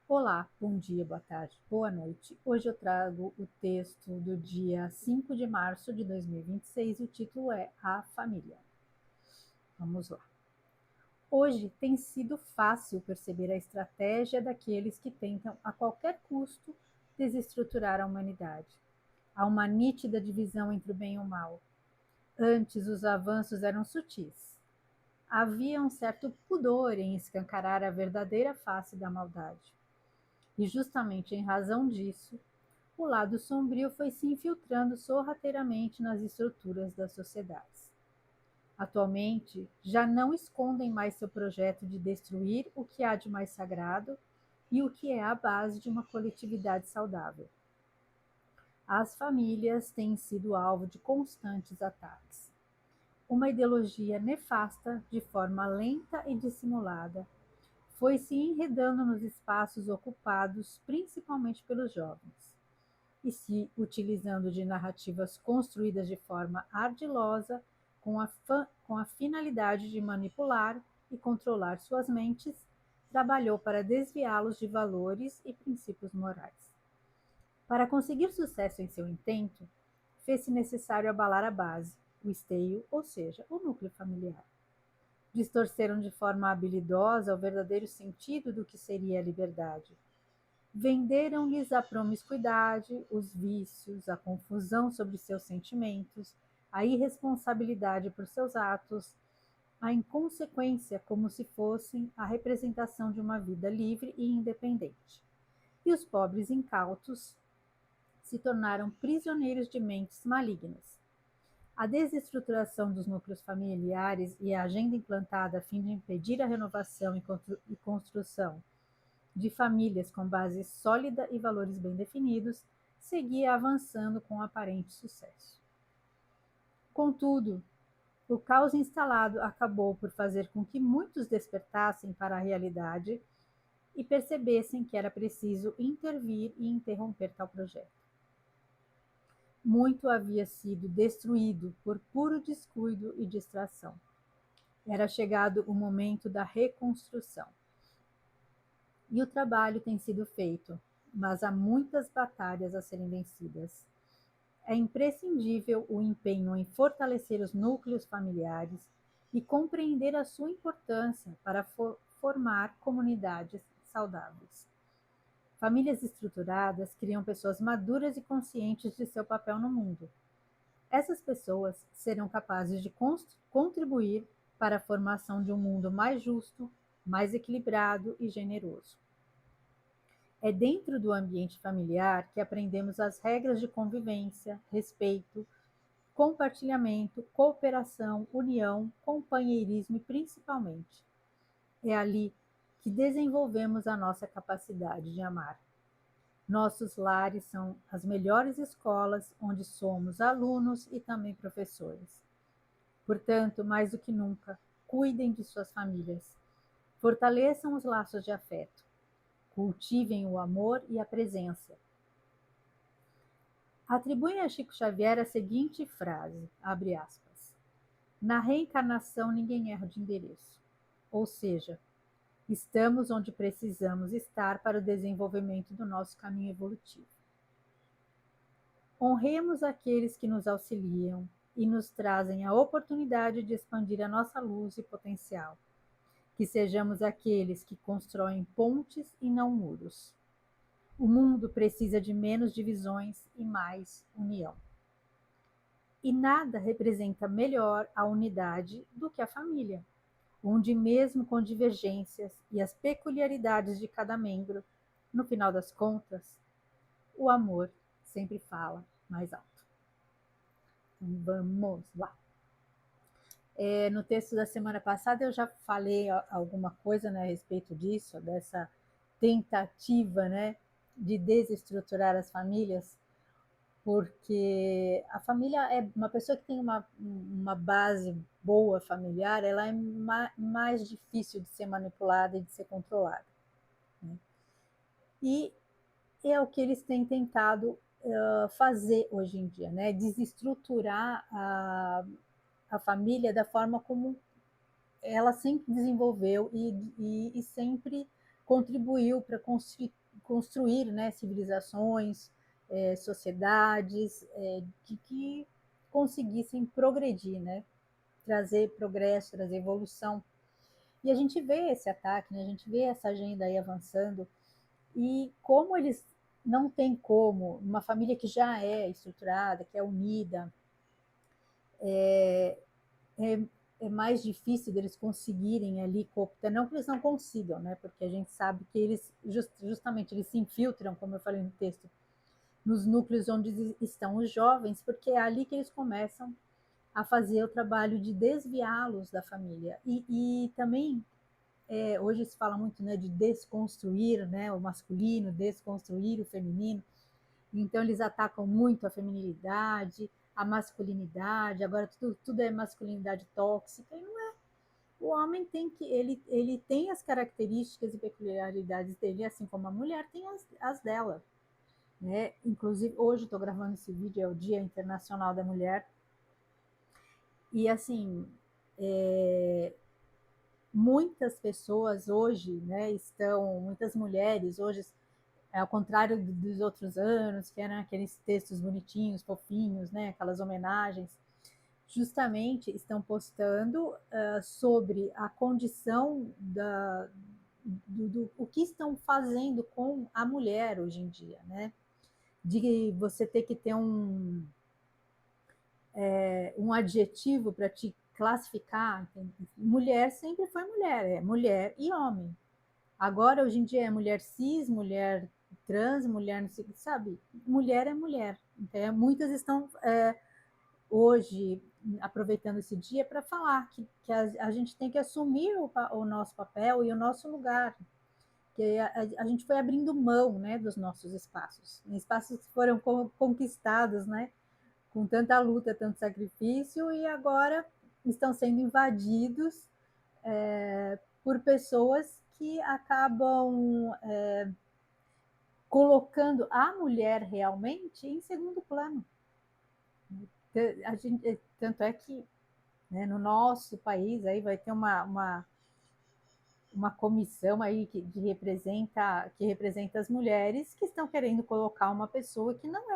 Olá, bom dia, boa tarde, boa noite. Hoje eu trago o texto do dia 5 de março de 2026 e o título é A Família. Vamos lá. Hoje tem sido fácil perceber a estratégia daqueles que tentam a qualquer custo desestruturar a humanidade. Há uma nítida divisão entre o bem e o mal. Antes os avanços eram sutis. Havia um certo pudor em escancarar a verdadeira face da maldade. E justamente em razão disso, o lado sombrio foi se infiltrando sorrateiramente nas estruturas das sociedades. Atualmente, já não escondem mais seu projeto de destruir o que há de mais sagrado e o que é a base de uma coletividade saudável. As famílias têm sido alvo de constantes ataques. Uma ideologia nefasta, de forma lenta e dissimulada, foi se enredando nos espaços ocupados principalmente pelos jovens e se utilizando de narrativas construídas de forma ardilosa com a finalidade de manipular e controlar suas mentes, trabalhou para desviá-los de valores e princípios morais. Para conseguir sucesso em seu intento, fez-se necessário abalar a base, o esteio, ou seja, o núcleo familiar. Distorceram de forma habilidosa o verdadeiro sentido do que seria a liberdade. Venderam-lhes a promiscuidade, os vícios, a confusão sobre seus sentimentos, a irresponsabilidade por seus atos, a inconsequência como se fossem a representação de uma vida livre e independente. E os pobres incautos se tornaram prisioneiros de mentes malignas. A desestruturação dos núcleos familiares e a agenda implantada a fim de impedir a renovação e construção de famílias com base sólida e valores bem definidos, seguia avançando com aparente sucesso. Contudo, o caos instalado acabou por fazer com que muitos despertassem para a realidade e percebessem que era preciso intervir e interromper tal projeto. Muito havia sido destruído por puro descuido e distração. Era chegado o momento da reconstrução. E o trabalho tem sido feito, mas há muitas batalhas a serem vencidas. É imprescindível o empenho em fortalecer os núcleos familiares e compreender a sua importância para formar comunidades saudáveis. Famílias estruturadas criam pessoas maduras e conscientes de seu papel no mundo. Essas pessoas serão capazes de contribuir para a formação de um mundo mais justo, mais equilibrado e generoso. É dentro do ambiente familiar que aprendemos as regras de convivência, respeito, compartilhamento, cooperação, união, companheirismo e, principalmente, é ali que desenvolvemos a nossa capacidade de amar. Nossos lares são as melhores escolas onde somos alunos e também professores. Portanto, mais do que nunca, cuidem de suas famílias. Fortaleçam os laços de afeto. Cultivem o amor e a presença. Atribuem a Chico Xavier a seguinte frase, abre aspas, na reencarnação ninguém erra de endereço. Ou seja, estamos onde precisamos estar para o desenvolvimento do nosso caminho evolutivo. Honremos aqueles que nos auxiliam e nos trazem a oportunidade de expandir a nossa luz e potencial. Que sejamos aqueles que constroem pontes e não muros. O mundo precisa de menos divisões e mais união. E nada representa melhor a unidade do que a família, onde mesmo com divergências e as peculiaridades de cada membro, no final das contas, o amor sempre fala mais alto. Então, vamos lá. No texto da semana passada eu já falei alguma coisa, né, a respeito disso, dessa tentativa, né, de desestruturar as famílias, porque a família é uma pessoa que tem uma base boa familiar, ela é mais difícil de ser manipulada e de ser controlada, né? E é o que eles têm tentado fazer hoje em dia, né? Desestruturar a família da forma como ela sempre desenvolveu e sempre contribuiu para construir, né, civilizações, sociedades que conseguissem progredir, né, trazer progresso, trazer evolução. E a gente vê esse ataque, né, a gente vê essa agenda aí avançando, e como eles não têm como, uma família que já é estruturada, que é unida, é, é mais difícil deles conseguirem ali cooptar, não que eles não consigam, né? Porque a gente sabe que eles, justamente, eles se infiltram, como eu falei no texto, nos núcleos onde estão os jovens, porque é ali que eles começam a fazer o trabalho de desviá-los da família. E também, hoje se fala muito, né, de desconstruir, né, o masculino, desconstruir o feminino. Então eles atacam muito a feminilidade, a masculinidade, agora tudo é masculinidade tóxica, e não é. O homem tem que, ele tem as características e peculiaridades dele, assim como a mulher tem as dela. Né? Inclusive, hoje estou gravando esse vídeo, é o Dia Internacional da Mulher, e assim, muitas pessoas hoje, né, muitas mulheres hoje, ao contrário dos outros anos, que eram aqueles textos bonitinhos, fofinhos, né, aquelas homenagens, justamente estão postando sobre a condição o que estão fazendo com a mulher hoje em dia, né? De você ter que ter um adjetivo para te classificar. Mulher sempre foi mulher, é mulher e homem. Agora, hoje em dia, é mulher cis, mulher trans, mulher, não sei, sabe? Mulher é mulher. Então, muitas estão hoje aproveitando esse dia para falar que a gente tem que assumir o nosso papel e o nosso lugar, que a gente foi abrindo mão, né, dos nossos espaços que foram conquistados, né, com tanta luta, tanto sacrifício, e agora estão sendo invadidos por pessoas que acabam colocando a mulher realmente em segundo plano. Tanto é que, né, no nosso país aí vai ter uma comissão aí que representa as mulheres que estão querendo colocar uma pessoa que não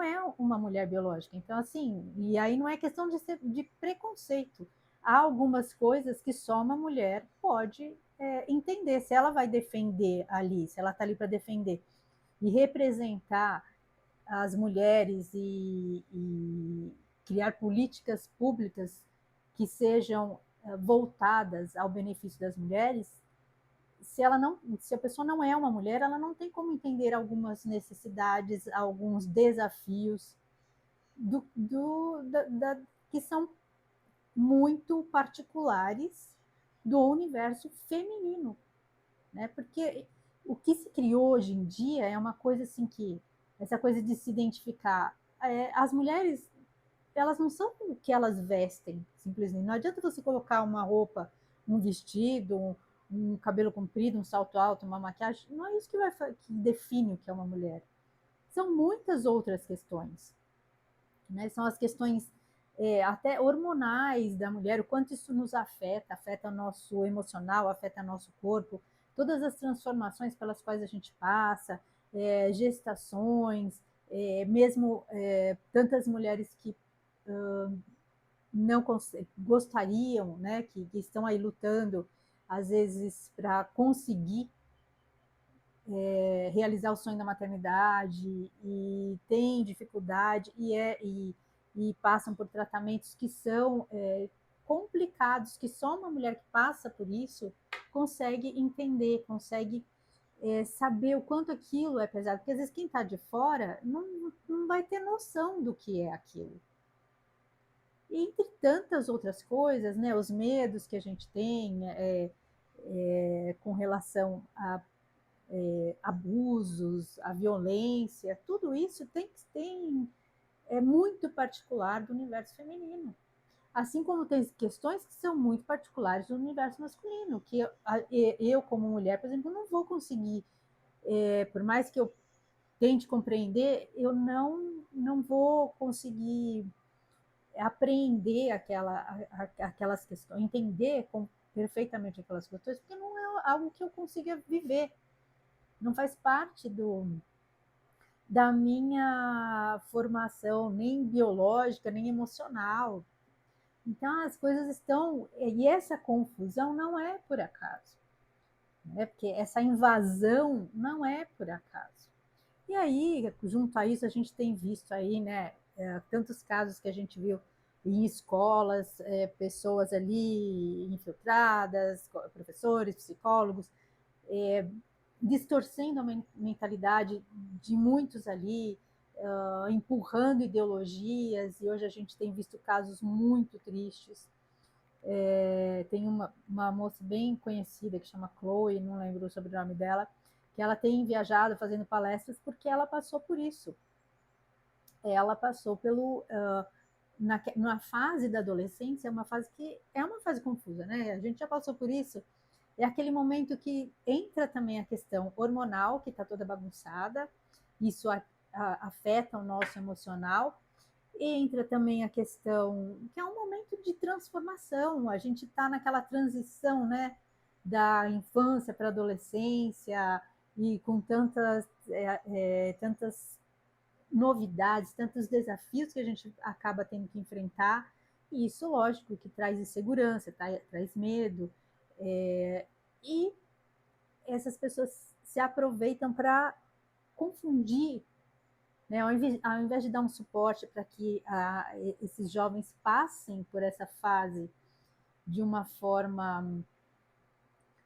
é uma mulher biológica. Então, assim, e aí não é questão de preconceito. Há algumas coisas que só uma mulher pode entender. Se ela vai defender ali, se ela está ali para defender e representar as mulheres e criar políticas públicas que sejam voltadas ao benefício das mulheres, se a pessoa não é uma mulher, ela não tem como entender algumas necessidades, alguns desafios que são muito particulares do universo feminino, né? Porque o que se criou hoje em dia é uma coisa assim que essa coisa de se identificar, as mulheres, elas não são o que elas vestem, simplesmente. Não adianta você colocar uma roupa, um vestido, um cabelo comprido, um salto alto, uma maquiagem. Não é isso que define o que é uma mulher. São muitas outras questões, né? São as questões até hormonais da mulher, o quanto isso nos afeta o nosso emocional, afeta nosso corpo, todas as transformações pelas quais a gente passa, gestações, mesmo tantas mulheres que não gostariam, né, que estão aí lutando, às vezes, para conseguir realizar o sonho da maternidade e tem dificuldade e passam por tratamentos que são complicados, que só uma mulher que passa por isso consegue entender, consegue saber o quanto aquilo é pesado, porque às vezes quem está de fora não vai ter noção do que é aquilo. E entre tantas outras coisas, né, os medos que a gente tem com relação a abusos, a violência, tudo isso é muito particular do universo feminino. Assim como tem questões que são muito particulares do universo masculino, que eu como mulher, por exemplo, não vou conseguir, por mais que eu tente compreender, eu não vou conseguir apreender aquelas questões, entender perfeitamente aquelas questões, porque não é algo que eu consiga viver, não faz parte da minha formação, nem biológica, nem emocional. Então as coisas estão. E essa confusão não é por acaso, né? Porque essa invasão não é por acaso. E aí, junto a isso, a gente tem visto aí, né, tantos casos que a gente viu em escolas, pessoas ali infiltradas, professores, psicólogos, distorcendo a mentalidade de muitos ali, empurrando ideologias, e hoje a gente tem visto casos muito tristes. Tem uma moça bem conhecida que chama Chloe, não lembro o sobrenome dela, que ela tem viajado fazendo palestras porque ela passou por isso. Ela passou pelo na fase da adolescência, é uma fase que é uma fase confusa, né? A gente já passou por isso. É aquele momento que entra também a questão hormonal, que está toda bagunçada, isso afeta o nosso emocional, e entra também a questão que é um momento de transformação, a gente está naquela transição, né, da infância para a adolescência, e com tantas novidades, tantos desafios que a gente acaba tendo que enfrentar, e isso, lógico, que traz insegurança, traz medo, e essas pessoas se aproveitam para confundir, né? Ao invés de dar um suporte para que esses jovens passem por essa fase de uma forma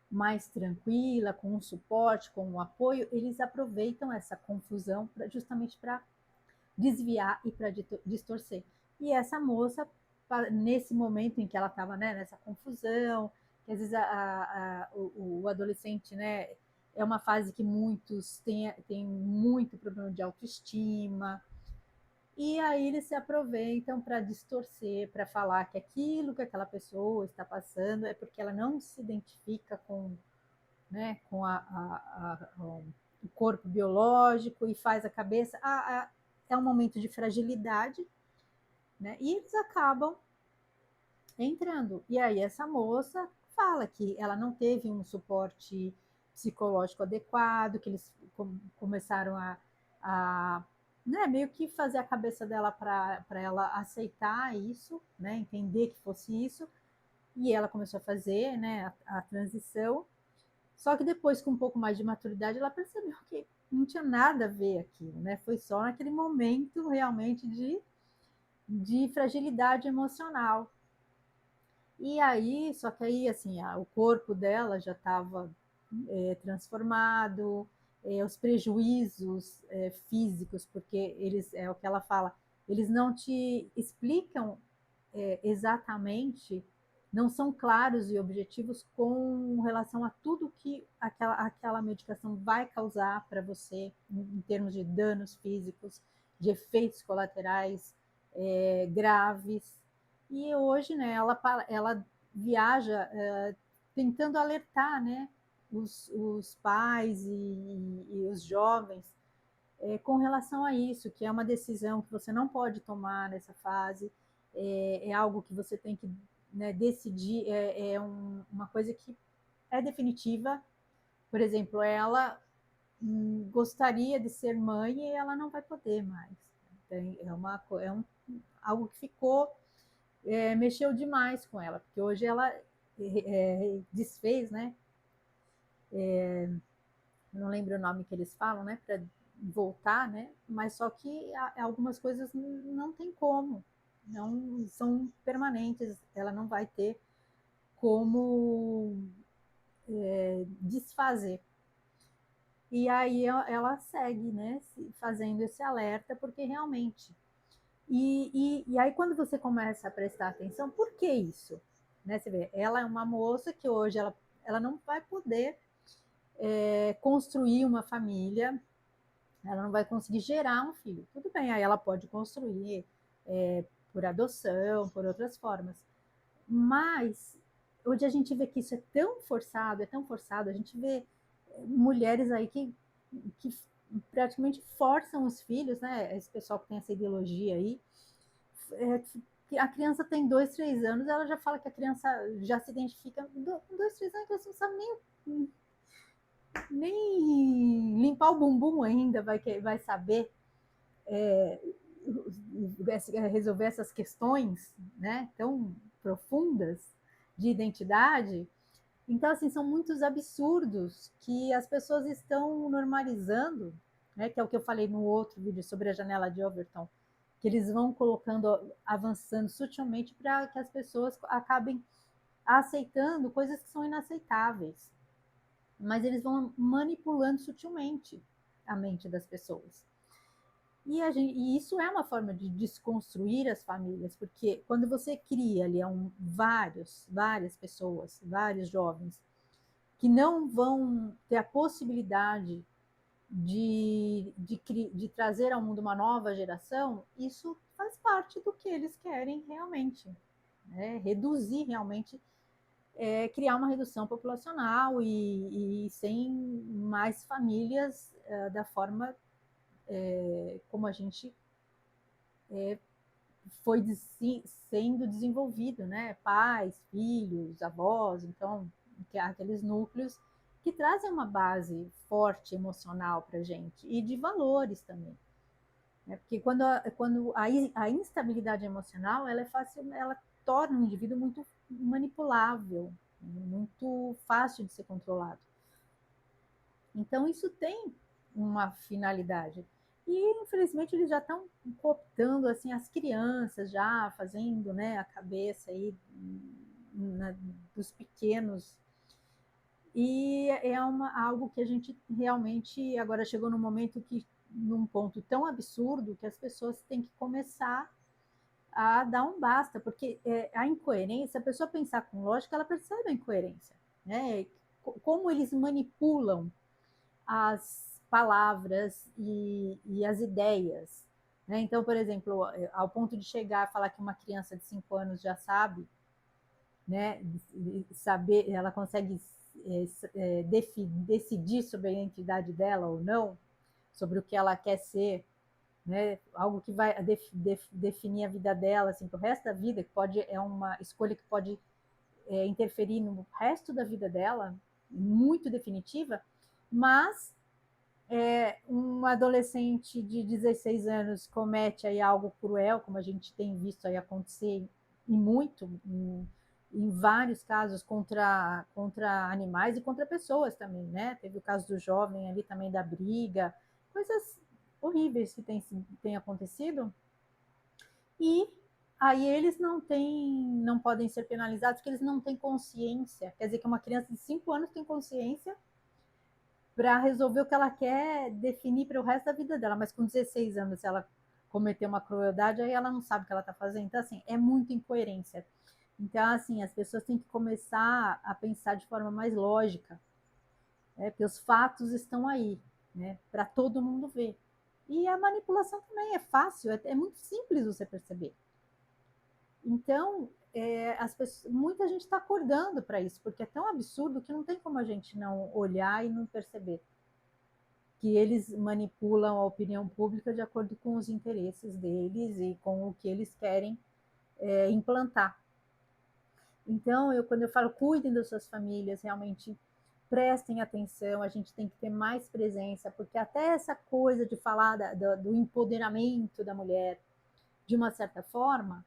mais tranquila, com um suporte, com um apoio, eles aproveitam essa confusão justamente para desviar e para distorcer. E essa moça, nesse momento em que ela estava, né, nessa confusão, que às vezes o adolescente, né, é uma fase que muitos têm muito problema de autoestima, e aí eles se aproveitam para distorcer, para falar que aquilo que aquela pessoa está passando é porque ela não se identifica com, né, com o corpo biológico, e faz a cabeça. É um momento de fragilidade, né? E eles acabam entrando. E aí essa moça fala que ela não teve um suporte psicológico adequado, que eles começaram a né, meio que fazer a cabeça dela para ela aceitar isso, né, entender que fosse isso, e ela começou a fazer, né, a transição. Só que depois, com um pouco mais de maturidade, ela percebeu que não tinha nada a ver aquilo, né? Foi só naquele momento realmente de fragilidade emocional. E aí, só que aí, assim, o corpo dela já estava transformado, os prejuízos físicos, porque eles, é o que ela fala, eles não te explicam exatamente, não são claros e objetivos com relação a tudo que aquela medicação vai causar para você, em termos de danos físicos, de efeitos colaterais graves. E hoje, né, ela viaja tentando alertar, né, os pais e os jovens com relação a isso, que é uma decisão que você não pode tomar nessa fase, é algo que você tem que, né, decidir, uma coisa que é definitiva. Por exemplo, ela gostaria de ser mãe e ela não vai poder mais. Algo que ficou, mexeu demais com ela, porque hoje ela desfez, né? Não lembro o nome que eles falam, né? Para voltar, né? Mas só que algumas coisas não tem como, não são permanentes, ela não vai ter como desfazer. E aí ela segue, né, fazendo esse alerta, porque realmente. E aí, quando você começa a prestar atenção, por que isso? Né, você vê, ela é uma moça que hoje ela não vai poder construir uma família, ela não vai conseguir gerar um filho. Tudo bem, aí ela pode construir por adoção, por outras formas. Mas hoje a gente vê que isso é tão forçado, a gente vê mulheres aí que praticamente forçam os filhos, né? Esse pessoal que tem essa ideologia aí, a criança tem 2, 3 anos, ela já fala que a criança já se identifica. Com 2, 3 anos, a criança não sabe nem limpar o bumbum ainda, vai saber resolver essas questões, né, tão profundas de identidade. Então, assim, são muitos absurdos que as pessoas estão normalizando, né, que é o que eu falei no outro vídeo sobre a janela de Overton, que eles vão colocando, avançando sutilmente para que as pessoas acabem aceitando coisas que são inaceitáveis. Mas eles vão manipulando sutilmente a mente das pessoas. E isso é uma forma de desconstruir as famílias, porque quando você cria ali várias pessoas, vários jovens, que não vão ter a possibilidade de trazer ao mundo uma nova geração, isso faz parte do que eles querem realmente, né? Reduzir realmente, criar uma redução populacional e sem mais famílias da forma como a gente foi sendo desenvolvido, né? Pais, filhos, avós, então, aqueles núcleos que trazem uma base forte emocional para a gente e de valores também. Né? Porque quando a instabilidade emocional ela é fácil, ela torna o indivíduo muito manipulável, muito fácil de ser controlado. Então, isso tem uma finalidade. E, infelizmente, eles já estão cooptando assim, as crianças, já fazendo, né, a cabeça aí, dos pequenos. E é algo que a gente realmente agora chegou num momento num ponto tão absurdo, que as pessoas têm que começar a dar um basta, porque a incoerência, a pessoa pensar com lógica, ela percebe a incoerência, né? Como eles manipulam as palavras e as ideias. Né? Então, por exemplo, ao ponto de chegar a falar que uma criança de 5 anos já sabe, né, saber, ela consegue decidir sobre a identidade dela ou não, sobre o que ela quer ser, né, algo que vai definir a vida dela assim, para o resto da vida, que é uma escolha que pode interferir no resto da vida dela, muito definitiva, mas um adolescente de 16 anos comete aí algo cruel, como a gente tem visto aí acontecer e muito em vários casos contra animais e contra pessoas também, né? Teve o caso do jovem ali também da briga, coisas horríveis que tem acontecido. E aí eles não podem ser penalizados porque eles não têm consciência. Quer dizer que uma criança de 5 anos tem consciência para resolver o que ela quer definir para o resto da vida dela, mas com 16 anos, se ela cometer uma crueldade, aí ela não sabe o que ela está fazendo. Então, assim, é muita incoerência. Então, assim, as pessoas têm que começar a pensar de forma mais lógica, né? Porque os fatos estão aí, né? Para todo mundo ver. E a manipulação também é fácil, é muito simples você perceber. Então, muita gente está acordando para isso, porque é tão absurdo que não tem como a gente não olhar e não perceber que eles manipulam a opinião pública de acordo com os interesses deles e com o que eles querem implantar. Então, quando eu falo cuidem das suas famílias, realmente prestem atenção, a gente tem que ter mais presença, porque até essa coisa de falar do empoderamento da mulher, de uma certa forma,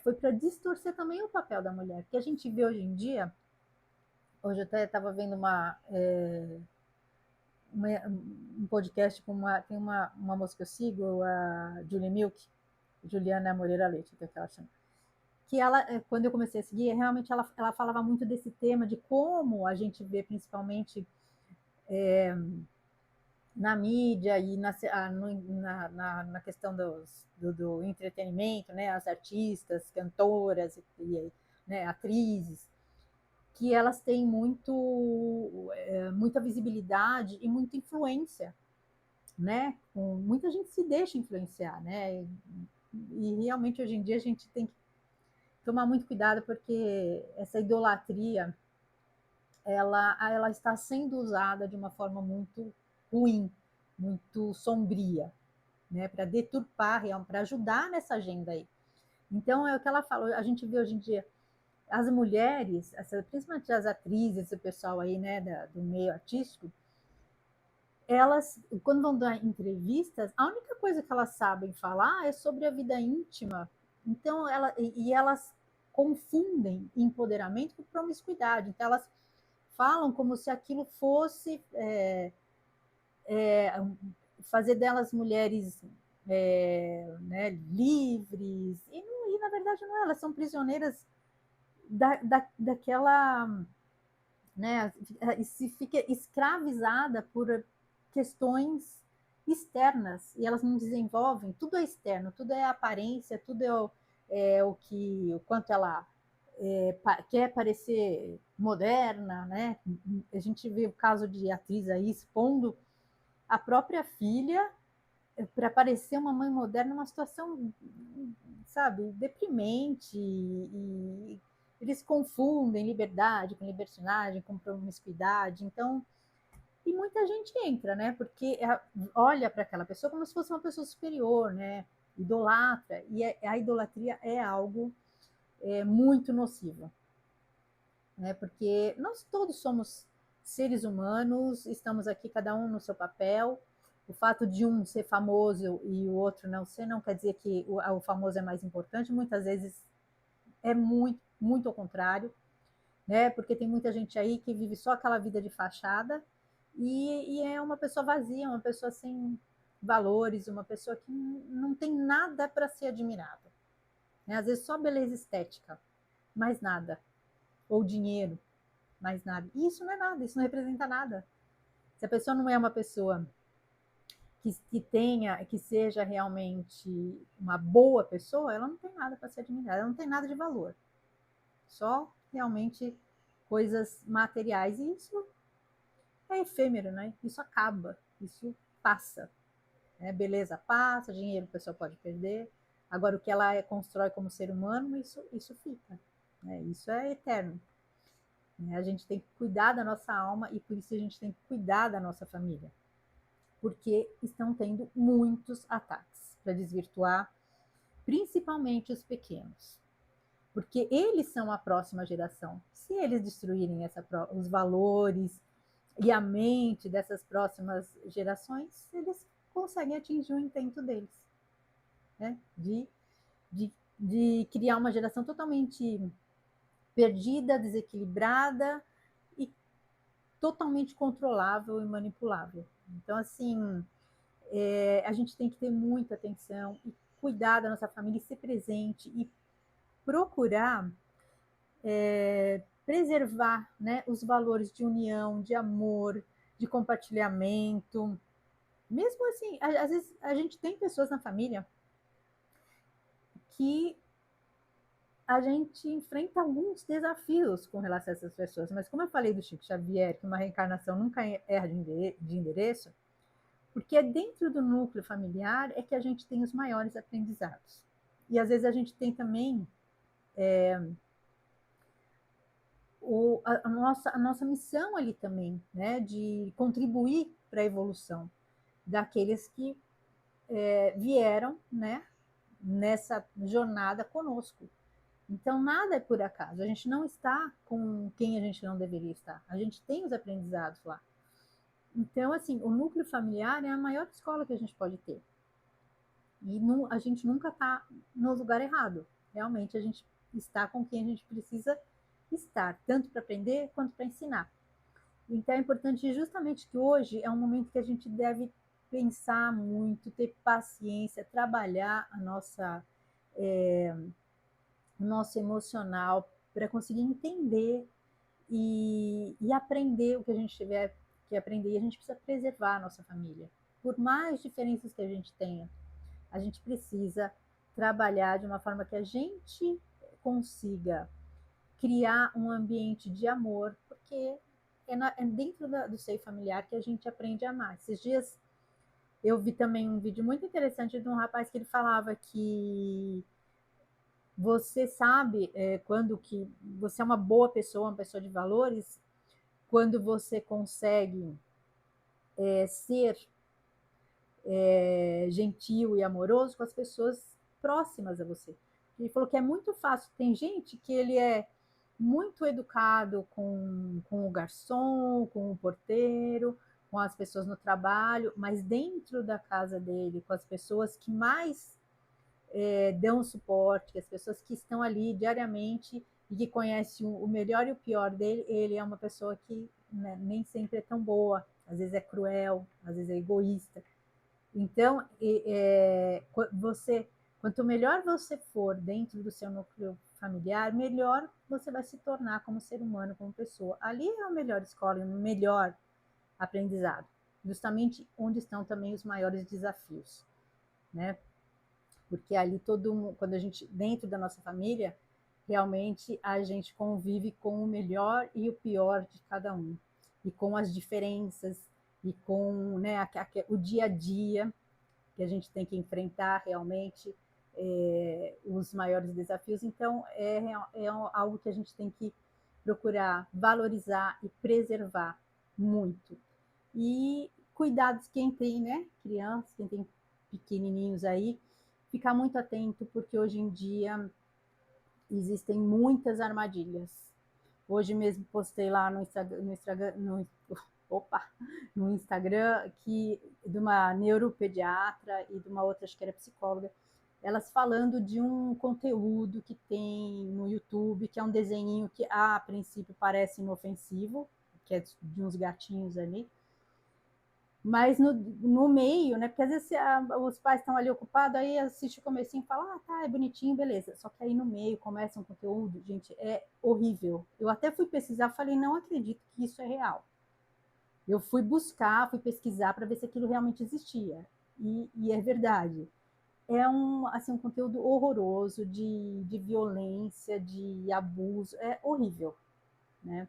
foi para distorcer também o papel da mulher, que a gente vê hoje em dia. Hoje eu até estava vendo um podcast com tem uma moça que eu sigo, a Julie Milk, Juliana Moreira Leite, que é ela chama, que ela, quando eu comecei a seguir, realmente ela falava muito desse tema, de como a gente vê principalmente na mídia e na questão do entretenimento, né, as artistas, cantoras né, atrizes, que elas têm muita visibilidade e muita influência, né? Muita gente se deixa influenciar, né? E realmente hoje em dia a gente tem que tomar muito cuidado, porque essa idolatria ela está sendo usada de uma forma muito ruim, muito sombria, né? Para deturpar, para ajudar nessa agenda aí. Então, é o que ela fala, a gente vê hoje em dia as mulheres, principalmente as atrizes, o pessoal aí, né, do meio artístico, elas, quando vão dar entrevistas, a única coisa que elas sabem falar é sobre a vida íntima. Então, elas confundem empoderamento com promiscuidade. Então, elas falam como se aquilo fosse fazer delas mulheres né, livres. E, na verdade, não é. Elas são prisioneiras daquela, né, se fica escravizada por questões externas e elas não desenvolvem, tudo é externo, tudo é aparência, tudo o quanto ela quer parecer moderna, né? A gente vê o caso de atriz aí expondo a própria filha para parecer uma mãe moderna, uma situação, sabe, deprimente. E eles confundem liberdade com libertinagem, com promiscuidade. Então, e muita gente entra, né? Porque olha para aquela pessoa como se fosse uma pessoa superior, né? Idolatra. E a idolatria é algo muito nocivo, né? Porque nós todos somos seres humanos, estamos aqui cada um no seu papel. O fato de um ser famoso e o outro não ser, não quer dizer que o famoso é mais importante. Muitas vezes é muito, muito ao contrário, né? Porque tem muita gente aí que vive só aquela vida de fachada e é uma pessoa vazia, uma pessoa sem valores, uma pessoa que não tem nada para ser admirada, né? Às vezes só beleza estética, mais nada, ou dinheiro, mais nada. E isso não é nada, isso não representa nada. Se a pessoa não é uma pessoa que seja realmente uma boa pessoa, ela não tem nada para ser admirada, ela não tem nada de valor. Só realmente coisas materiais. E isso é efêmero, né? Isso acaba, isso passa. Né? Beleza passa, dinheiro a pessoa pode perder. Agora, o que ela constrói como ser humano, isso fica. Né? Isso é eterno. A gente tem que cuidar da nossa alma e por isso a gente tem que cuidar da nossa família. Porque estão tendo muitos ataques para desvirtuar, principalmente os pequenos. Porque eles são a próxima geração. Se eles destruírem os valores e a mente dessas próximas gerações, eles conseguem atingir o intento deles, né? De criar uma geração totalmente perdida, desequilibrada e totalmente controlável e manipulável. Então, assim, a gente tem que ter muita atenção e cuidar da nossa família e ser presente e procurar preservar, né, os valores de união, de amor, de compartilhamento. Mesmo assim, às vezes a gente tem pessoas na família que a gente enfrenta alguns desafios com relação a essas pessoas, mas como eu falei do Chico Xavier, que uma reencarnação nunca erra de endereço, porque é dentro do núcleo familiar é que a gente tem os maiores aprendizados. E às vezes a gente tem também a nossa missão ali também, né, de contribuir para a evolução daqueles que vieram, né, nessa jornada conosco. Então, nada é por acaso. A gente não está com quem a gente não deveria estar. A gente tem os aprendizados lá. Então, assim, o núcleo familiar é a maior escola que a gente pode ter. E a gente nunca está no lugar errado. Realmente, a gente está com quem a gente precisa estar, tanto para aprender quanto para ensinar. Então, é importante justamente que hoje é um momento que a gente deve pensar muito, ter paciência, trabalhar o nosso emocional para conseguir entender e aprender o que a gente tiver que aprender. E a gente precisa preservar a nossa família. Por mais diferenças que a gente tenha, a gente precisa trabalhar de uma forma que a gente consiga criar um ambiente de amor, porque é dentro do seio familiar que a gente aprende a amar. Esses dias eu vi também um vídeo muito interessante de um rapaz que ele falava que você sabe quando que você é uma boa pessoa, uma pessoa de valores, quando você consegue ser gentil e amoroso com as pessoas próximas a você. Ele falou que é muito fácil. Tem gente que ele é muito educado com o garçom, com o porteiro, com as pessoas no trabalho, mas dentro da casa dele, com as pessoas que mais dão suporte, as pessoas que estão ali diariamente e que conhecem o melhor e o pior dele, ele é uma pessoa que, né, nem sempre é tão boa, às vezes é cruel, às vezes é egoísta. Então, você, quanto melhor você for dentro do seu núcleo familiar, melhor você vai se tornar como ser humano, como pessoa. Ali é a melhor escola, o melhor aprendizado, justamente onde estão também os maiores desafios, né? Porque ali quando a gente, dentro da nossa família, realmente a gente convive com o melhor e o pior de cada um, e com as diferenças, e com, né, o dia a dia, que a gente tem que enfrentar realmente os maiores desafios. Então, é algo que a gente tem que procurar valorizar e preservar muito. E cuidados quem tem, né, crianças, quem tem pequenininhos aí, ficar muito atento, porque hoje em dia existem muitas armadilhas. Hoje mesmo postei lá opa, no Instagram que de uma neuropediatra e de uma outra, acho que era psicóloga, elas falando de um conteúdo que tem no YouTube, que é um desenho que a princípio parece inofensivo, que é de uns gatinhos ali, mas no meio, né? Porque às vezes os pais estão ali ocupados, aí assiste o comecinho e fala, ah, tá, é bonitinho, beleza. Só que aí no meio começa um conteúdo, gente, é horrível. Eu até fui pesquisar, falei, não acredito que isso é real. Eu fui buscar, fui pesquisar para ver se aquilo realmente existia. E é verdade. É um conteúdo horroroso de violência, de abuso, é horrível, né?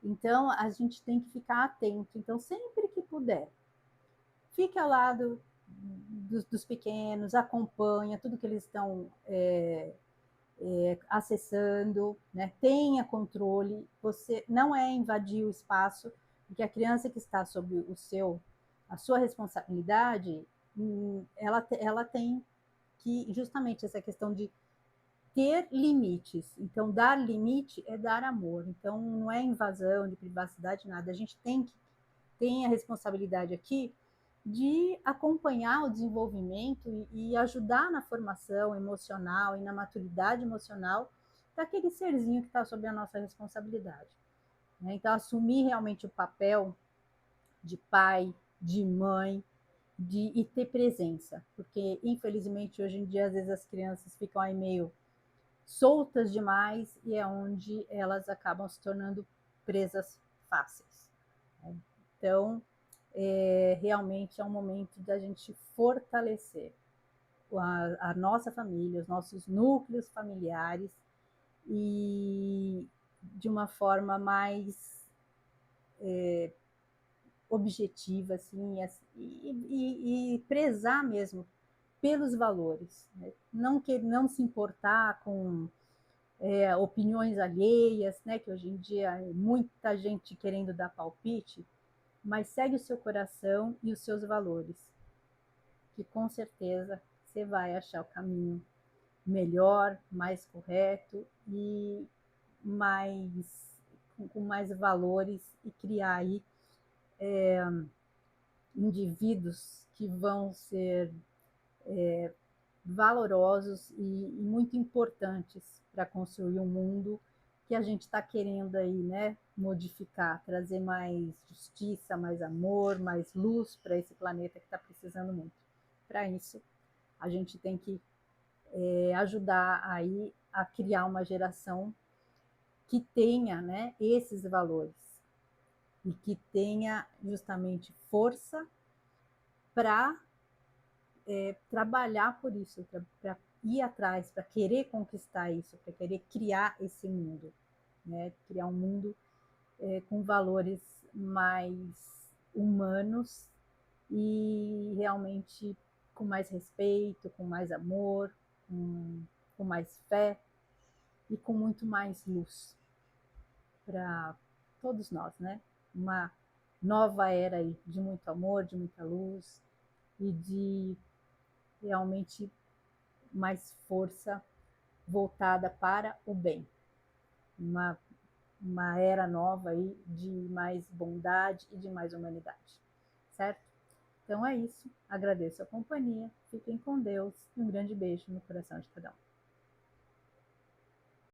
Então, a gente tem que ficar atento. Então, sempre que puder, fique ao lado dos pequenos, acompanha tudo que eles estão acessando, né? Tenha controle. Você não é invadir o espaço, porque a criança que está sob a sua responsabilidade, ela tem que justamente essa questão de ter limites. Então, dar limite é dar amor. Então, não é invasão de privacidade, nada. A gente tem a responsabilidade aqui de acompanhar o desenvolvimento e ajudar na formação emocional e na maturidade emocional daquele serzinho que está sob a nossa responsabilidade, né? Então, assumir realmente o papel de pai, de mãe, e ter presença, porque infelizmente hoje em dia às vezes as crianças ficam aí meio soltas demais e é onde elas acabam se tornando presas fáceis, né? Então, realmente é um momento da gente fortalecer a nossa família, os nossos núcleos familiares e de uma forma mais objetiva, assim, e prezar mesmo pelos valores, né? Não se importar com opiniões alheias, né? Que hoje em dia é muita gente querendo dar palpite, mas segue o seu coração e os seus valores, que com certeza você vai achar o caminho melhor, mais correto e mais com mais valores e criar aí indivíduos que vão ser valorosos e muito importantes para construir um mundo que a gente está querendo aí, né, modificar, trazer mais justiça, mais amor, mais luz para esse planeta que está precisando muito. Para isso, a gente tem que ajudar aí a criar uma geração que tenha, né, esses valores e que tenha justamente força para trabalhar por isso, para ir atrás, para querer conquistar isso, para querer criar esse mundo, né? Criar um mundo com valores mais humanos e realmente com mais respeito, com mais amor, com mais fé e com muito mais luz para todos nós, né? Uma nova era aí de muito amor, de muita luz e de realmente mais força voltada para o bem. Uma era nova aí de mais bondade e de mais humanidade, certo? Então é isso. Agradeço a companhia. Fiquem com Deus e um grande beijo no coração de cada um.